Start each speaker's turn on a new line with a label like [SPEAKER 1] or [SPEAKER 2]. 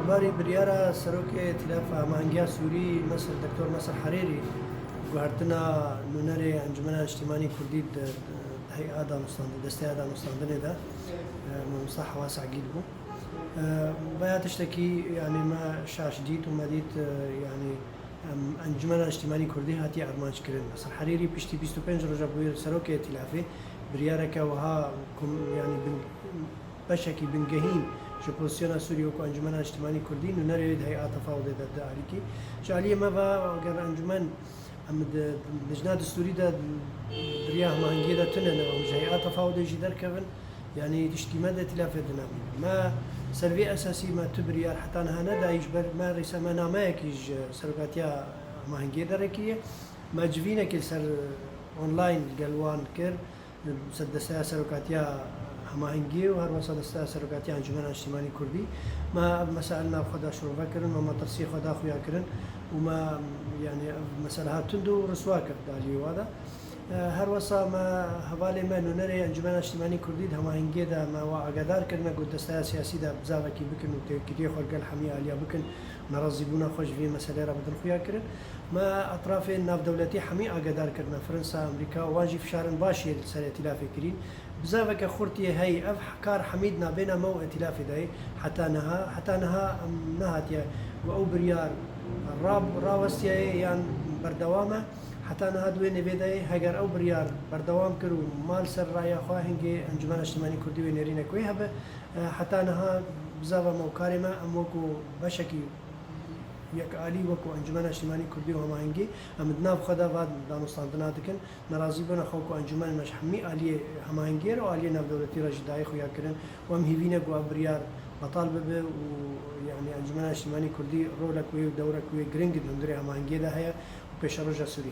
[SPEAKER 1] باري بريارة سروك ائتلاف مهنجيا سوري مصر دكتور مصر حريري گوهرتنا نونري انجمن اجتماعي كردي هيئة دانستان دستي دانستان ده مصح واسع جدا باید تشتكي يعني ما شاش ديت وما ديت يعني انجمن اجتماعي كردي هاتي ارمانج كرن مصر حريري بيشتي 25 رجب بوير سروك ائتلافي بريارك وها يعني بشكي بنجهين جو بوزيشن سوريا وكو انجمن اجتماعي كردي نريد هيئات تفاوض ضد عليكي شاليه ما با اگر انجمن امد لجنه دستوري ده برياه ما هنجي ده تنن او هيئات تفاوض يجي دركبن يعني تشتكي مدى ائتلاف الدنامي ما سلبي اساسي ما تبريار حتى انا هنا يجبر ما رسما نامك يج سرقاتيا ما هنجي دركيه ما جفينا كل سر اونلاين قالوان كر مسدسه سرقاتيا هما هنجي وهر وصل سرقاتي انجمن اجتماعي كردي ما مسائلنا خدا شروع كرن وما ترسيخ خدا خويا كرن وما يعني مسألة تندو رسوا كرد عليه وهذا هر وصا ما حوالي ما نونري انجمن اجتماعي كردي هما هنجي ده ما واقدار كرنا قد دستا سياسي ده بزاوكي بكن وتكدي خلق الحميه عليا بكن نرزبونا خوش في مسألة رابط خويا كرن ما اطراف ناف دولتي حمي اقدار كرنا فرنسا امريكا واجي في شهر باشي سر ائتلاف كريم بزاف خورتي هي اف حكار حميدنا بين مو ائتلاف داي حتى نهات او بريار الراب راوستي يعني بردوامه حتى نها دوين بيداي هاجر او بريار بردوام كرو مال سر رايا خواهنجي انجمن اجتماعي كردي ونيرينا كوي هبه حتى نها بزاف موكارمه اموكو بشكي يك علي وكو انجمن اجتماعي كردي وهما هنجي امدنا خدا بعد دانستاندنا دكن ناراضي بنا خوكو انجمن مش حمي علي هما هنجي او علي ناف دولتي رجداي خويا كرن ومهيبينا كو بريار بطالب به ويعني انجمن اجتماعي كردي رولك وي ودورك وي جرينج ندري هما هنجي ده هي وبيش رجع سوريا